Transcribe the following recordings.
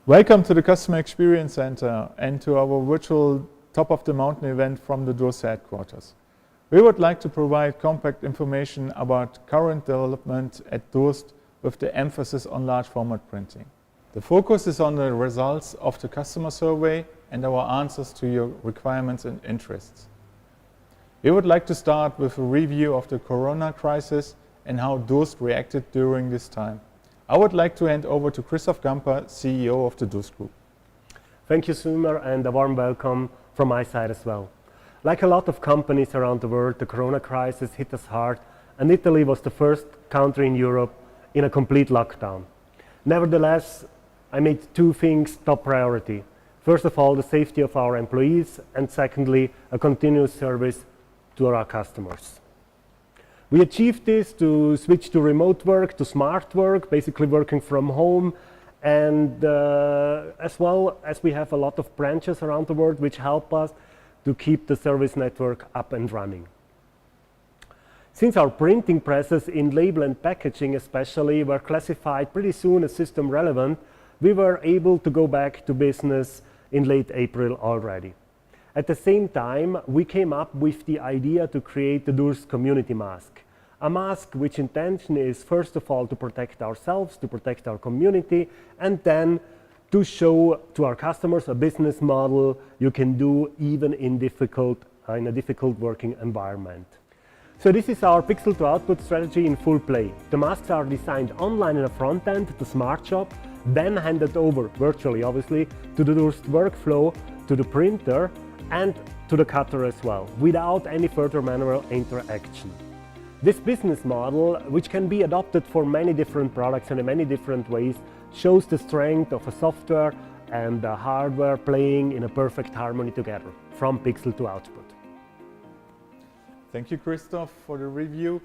Welcome to the Customer Experience Center and to our virtual Top of the Mountain event from the Durst headquarters. We would like to provide compact information about current development at Durst with the emphasis on large format printing. The focus is on the results of the customer survey and our answers to your requirements and interests. We would like to start with a review of the Corona crisis and how Durst reacted during this time. I would like to hand over to Christoph Gamper, CEO of the Durst Group. Thank you, Sumer, and a warm welcome from my side as well. Like a lot of companies around the world, the Corona crisis hit us hard, and Italy was the first country in Europe in a complete lockdown. Nevertheless, I made two things top priority. First of all, the safety of our employees, and secondly, a continuous service to our customers. We achieved this to switch to remote work, to smart work, basically working from home, and as well as we have a lot of branches around the world which help us to keep the service network up and running. Since our printing presses in label and packaging especially were classified pretty soon as system relevant, we were able to go back to business in late April already. At the same time, we came up with the idea to create the Durst community mask. A mask which intention is first of all to protect ourselves, to protect our community, and then to show to our customers a business model you can do even in a difficult working environment. So this is our pixel to output strategy in full play. The masks are designed online in a front end, the smart shop, then handed over virtually obviously to the Durst workflow, to the printer and to the cutter as well, without any further manual interaction. This business model, which can be adopted for many different products and in many different ways, shows the strength of a software and the hardware playing in a perfect harmony together, from pixel to output. Thank you, Christoph, for the review.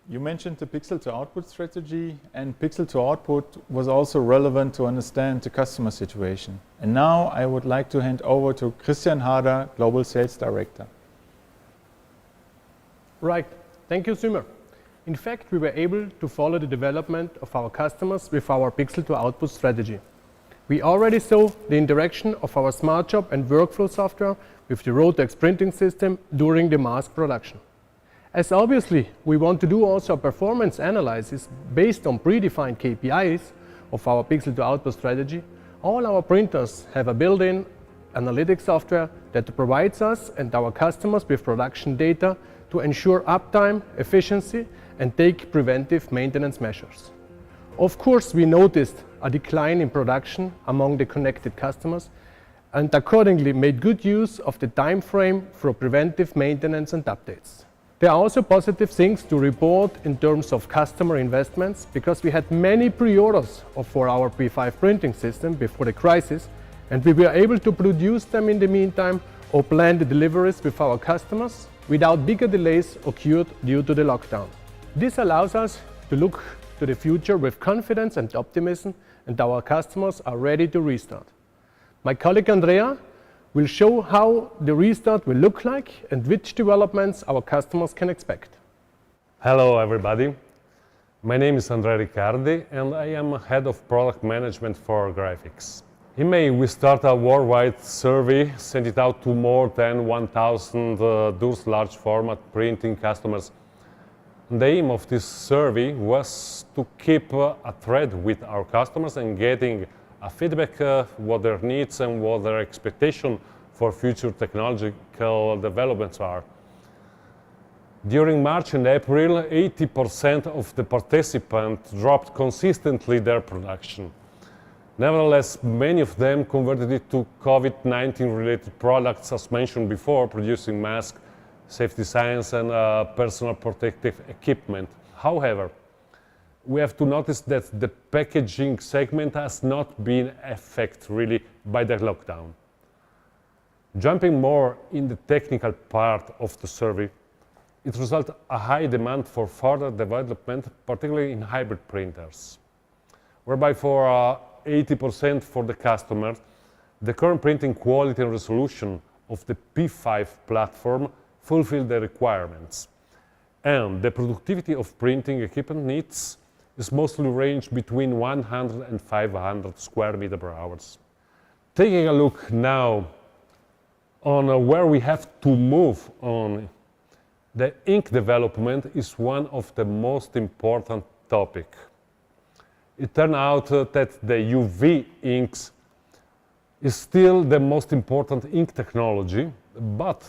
You mentioned the pixel to output strategy, and pixel to output was also relevant to understand the customer situation. And now I would like to hand over to Christian Harder, Global Sales Director. Right. Thank you, Sumer. In fact, we were able to follow the development of our customers with our pixel to output strategy. We already saw the interaction of our smart shop and workflow software with the Rotex printing system during the mass production. As obviously we want to do also a performance analysis based on predefined KPIs of our pixel to output strategy, all our printers have a built-in analytics software that provides us and our customers with production data to ensure uptime, efficiency, and take preventive maintenance measures. Of course, we noticed a decline in production among the connected customers and accordingly made good use of the time frame for preventive maintenance and updates. There are also positive things to report in terms of customer investments, because we had many pre-orders for our P5 printing system before the crisis, and we were able to produce them in the meantime or plan the deliveries with our customers without bigger delays occurred due to the lockdown. This allows us to look to the future with confidence and optimism, and our customers are ready to restart. My colleague Andrea will show how the restart will look like and which developments our customers can expect. Hello everybody, my name is Andrea Riccardi and I am Head of Product Management for Graphics. In May we start a worldwide survey, sent it out to more than 1,000 Durst large format printing customers. The aim of this survey was to keep a thread with our customers and getting a feedback what their needs and what their expectations for future technological developments are. During March and April, 80% of the participants dropped consistently their production. Nevertheless, many of them converted it to COVID-19 related products, as mentioned before, producing masks, safety signs and personal protective equipment. However, we have to notice that the packaging segment has not been affected really by the lockdown. Jumping more in the technical part of the survey, it results a high demand for further development, particularly in hybrid printers, whereby for 80% for the customers, the current printing quality and resolution of the P5 platform fulfill the requirements, and the productivity of printing equipment needs is mostly ranged between 100 and 500 square meter per hour. Taking a look now on where we have to move on, the ink development is one of the most important topics. It turned out that the UV inks is still the most important ink technology, but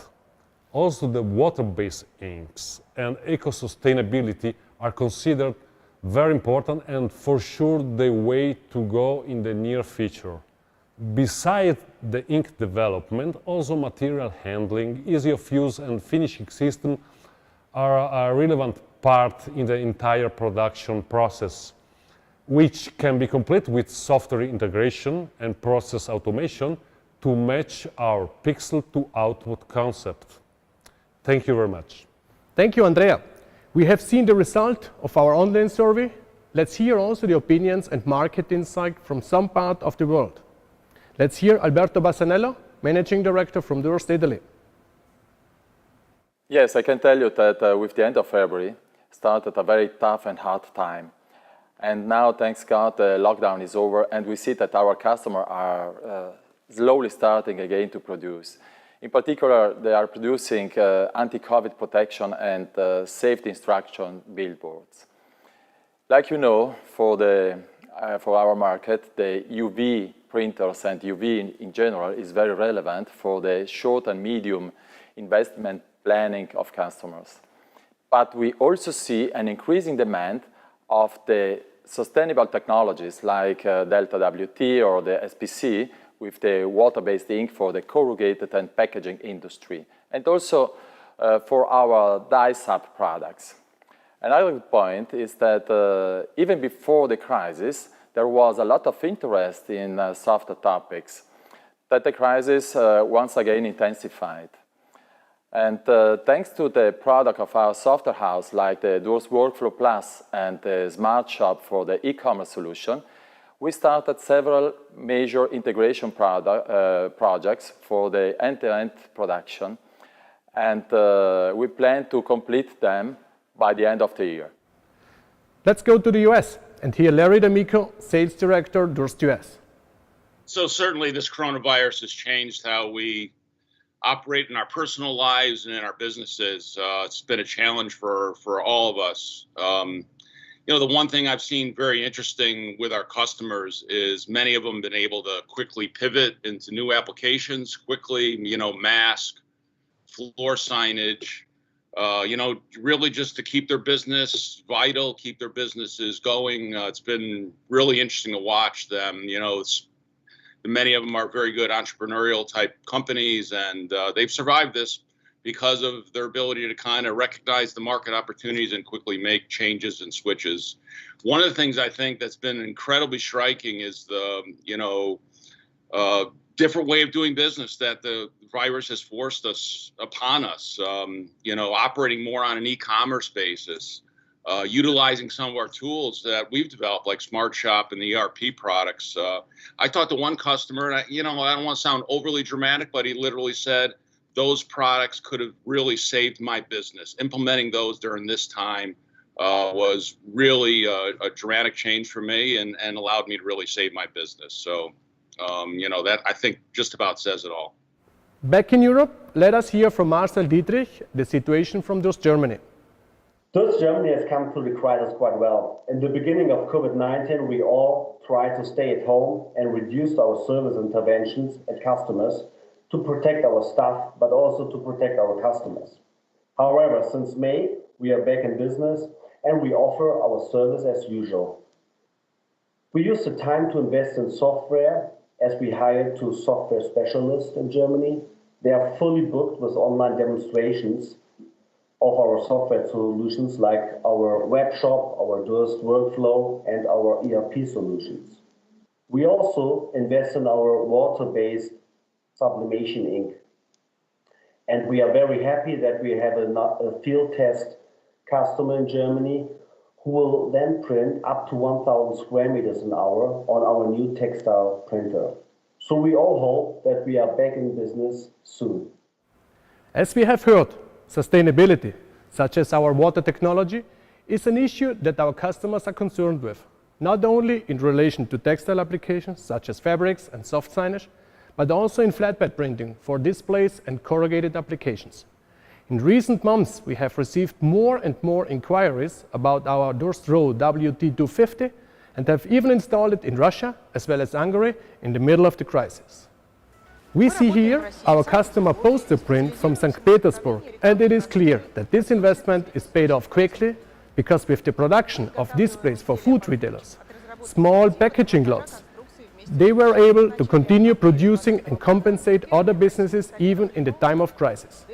also the water-based inks and eco-sustainability are considered very important and for sure the way to go in the near future. Besides the ink development, also material handling, easy of use and finishing system are a relevant part in the entire production process, which can be complete with software integration and process automation to match our pixel-to-output concept. Thank you very much. Thank you, Andrea. We have seen the result of our online survey. Let's hear also the opinions and market insight from some part of the world. Let's hear Alberto Bassanello, Managing Director from Durst, Italy. Yes, I can tell you that with the end of February started a very tough and hard time. And now, thanks God, the lockdown is over and we see that our customers are slowly starting again to produce. In particular, they are producing anti-COVID protection and safety instruction billboards. Like you know, for our market, the UV printers and UV in general is very relevant for the short and medium investment planning of customers. But we also see an increasing demand of the sustainable technologies like Delta WT or the SPC with the water-based ink for the corrugated and packaging industry, and also for our dye-sap products. Another point is that even before the crisis, there was a lot of interest in softer topics that the crisis once again intensified. And thanks to the product of our software house, like the Durst Workflow Plus and the Smart Shop for the e-commerce solution, we started several major integration projects for the end-to-end production, and we plan to complete them by the end of the year. Let's go to the US and hear Larry D'Amico, Sales Director, Durst US. So certainly this coronavirus has changed how we operate in our personal lives and in our businesses. It's been a challenge for all of us. You know, the one thing I've seen very interesting with our customers is many of them have been able to quickly pivot into new applications quickly, you know, mask, floor signage, you know, really just to keep their business vital, keep their businesses going. It's been really interesting to watch them. You know, many of them are very good entrepreneurial type companies, and they've survived this because of their ability to kind of recognize the market opportunities and quickly make changes and switches. One of the things I think that's been incredibly striking is the, you know, different way of doing business that the virus has forced us upon us. You know, operating more on an e-commerce basis, utilizing some of our tools that we've developed, like Smart Shop and the ERP products. I talked to one customer, and I don't want to sound overly dramatic, but he literally said, those products could have really saved my business. Implementing those during this time was really a dramatic change for me and allowed me to really save my business. So, you know, that I think just about says it all. Back in Europe, let us hear from Marcel Dietrich, the situation from Durst Germany. Durst Germany has come through the crisis quite well. In the beginning of COVID-19, we all tried to stay at home and reduced our service interventions at customers to protect our staff, but also to protect our customers. However, since May, we are back in business and we offer our service as usual. We use the time to invest in software as we hired 2 software specialists in Germany. They are fully booked with online demonstrations of our software solutions like our web shop, our Durst workflow, and our ERP solutions. We also invest in our water-based sublimation ink. And we are very happy that we have a field test customer in Germany who will then print up to 1,000 square meters an hour on our new textile printer. So we all hope that we are back in business soon. As we have heard, sustainability, such as our water technology, is an issue that our customers are concerned with, not only in relation to textile applications such as fabrics and soft signage, but also in flatbed printing for displays and corrugated applications. In recent months, we have received more and more inquiries about our Durst Row WT250 and have even installed it in Russia as well as Hungary in the middle of the crisis. We see here our customer poster print from St. Petersburg, and it is clear that this investment is paid off quickly because with the production of displays for food retailers, small packaging lots, they were able to continue producing and compensate other businesses even in the time of crisis.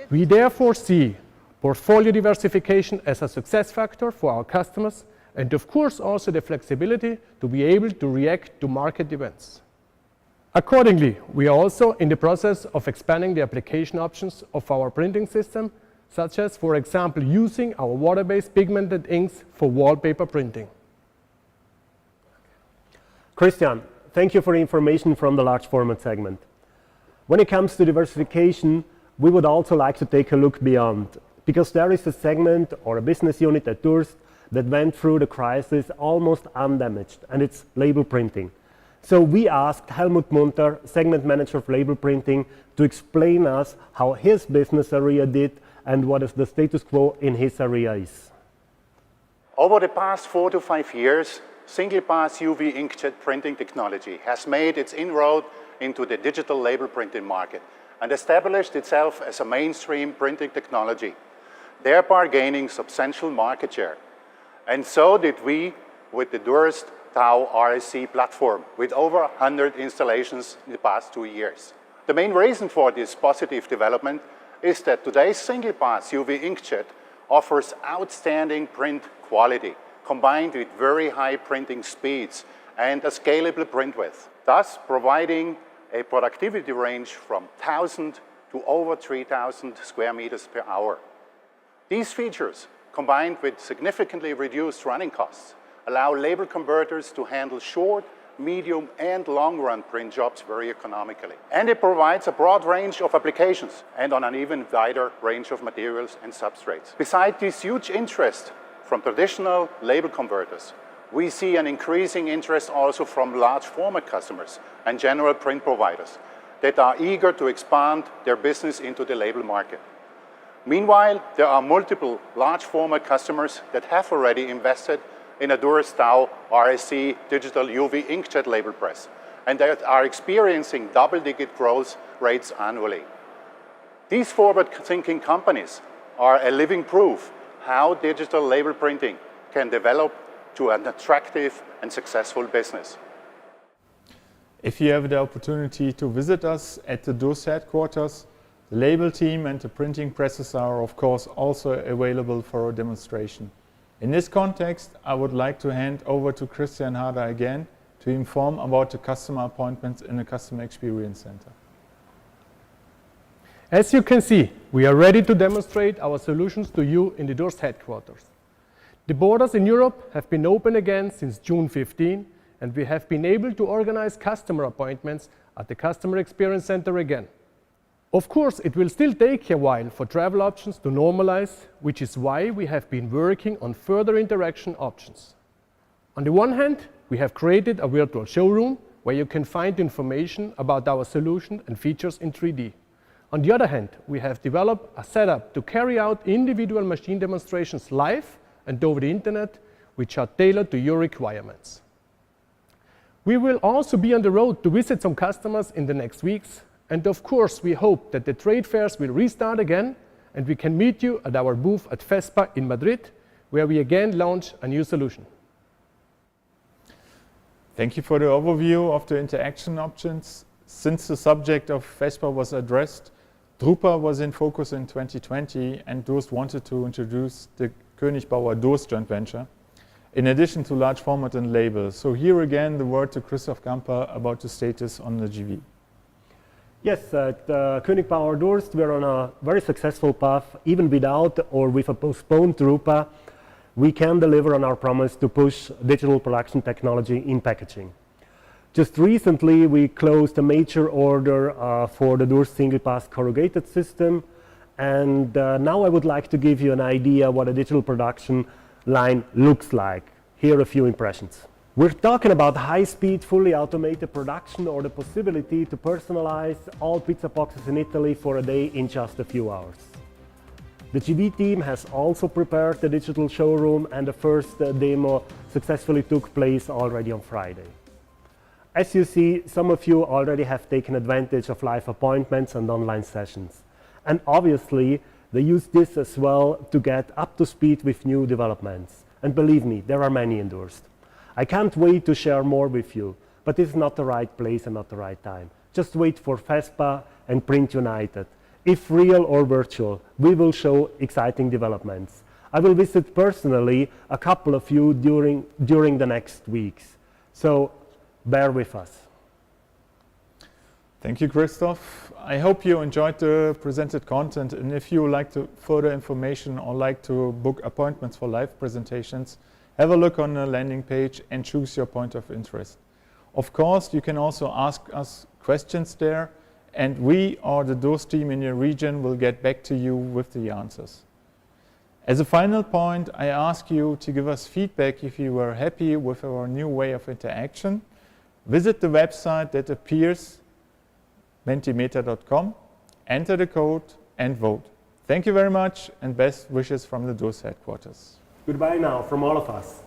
We therefore see portfolio diversification as a success factor for our customers and of course also the flexibility to be able to react to market events. Accordingly, we are also in the process of expanding the application options of our printing system, such as, for example, using our water-based pigmented inks for wallpaper printing. Christian, thank you for the information from the large format segment. When it comes to diversification, we would also like to take a look beyond, because there is a segment or a business unit at Durst that went through the crisis almost undamaged, and it's label printing. So we asked Helmut Munter, segment manager of label printing, to explain us how his business area did and what is the status quo in his area is. Over the past 4 to 5 years, single-pass UV inkjet printing technology has made its inroad into the digital label printing market and established itself as a mainstream printing technology, thereby gaining substantial market share. And so did we with the Durst Tau RSC platform, with over 100 installations in the past 2 years. The main reason for this positive development is that today's single-pass UV inkjet offers outstanding print quality, combined with very high printing speeds and a scalable print width, thus providing a productivity range from 1,000 to over 3,000 square meters per hour. These features, combined with significantly reduced running costs, allow label converters to handle short, medium, and long-run print jobs very economically. And it provides a broad range of applications and on an even wider range of materials and substrates. Besides this huge interest from traditional label converters, we see an increasing interest also from large format customers and general print providers that are eager to expand their business into the label market. Meanwhile, there are multiple large format customers that have already invested in a Durst Tau RSC digital UV inkjet label press, and they are experiencing double-digit growth rates annually. These forward-thinking companies are a living proof how digital label printing can develop to an attractive and successful business. If you have the opportunity to visit us at the Durst headquarters, the label team and the printing presses are of course also available for a demonstration. In this context, I would like to hand over to Christian Harder again to inform about the customer appointments in the Customer Experience Center. As you can see, we are ready to demonstrate our solutions to you in the Durst headquarters. The borders in Europe have been open again since June 15, and we have been able to organize customer appointments at the Customer Experience Center again. Of course, it will still take a while for travel options to normalize, which is why we have been working on further interaction options. On the one hand, we have created a virtual showroom where you can find information about our solution and features in 3D. On the other hand, we have developed a setup to carry out individual machine demonstrations live and over the internet, which are tailored to your requirements. We will also be on the road to visit some customers in the next weeks. And of course, we hope that the trade fairs will restart again and we can meet you at our booth at FESPA in Madrid, where we again launch a new solution. Thank you for the overview of the interaction options. Since the subject of FESPA was addressed, Drupa was in focus in 2020 and Durst wanted to introduce the Königbauer Durst joint venture, in addition to large format and label. So here again, the word to Christoph Gamper about the status on the GV. Yes, at Königbauer Durst, we're on a very successful path. Even without or with a postponed Drupa, we can deliver on our promise to push digital production technology in packaging. Just recently, we closed a major order for the Durst single-pass corrugated system. And now I would like to give you an idea what a digital production line looks like. Here are a few impressions. We're talking about high-speed, fully automated production or the possibility to personalize all pizza boxes in Italy for a day in just a few hours. The GB team has also prepared the digital showroom, and the first demo successfully took place already on Friday. As you see, some of you already have taken advantage of live appointments and online sessions. And obviously, they use this as well to get up to speed with new developments. And believe me, there are many in Durst. I can't wait to share more with you, but this is not the right place and not the right time. Just wait for FESPA and Print United. If real or virtual, we will show exciting developments. I will visit personally a couple of you during the next weeks. So bear with us. Thank you, Christoph. I hope you enjoyed the presented content, and if you would like to further information or like to book appointments for live presentations, have a look on the landing page and choose your point of interest. Of course, you can also ask us questions there, and we or the Durst team in your region will get back to you with the answers. As a final point, I ask you to give us feedback if you were happy with our new way of interaction. Visit the website that appears, mentimeter.com, enter the code and vote. Thank you very much and best wishes from the Durst headquarters. Goodbye now from all of us.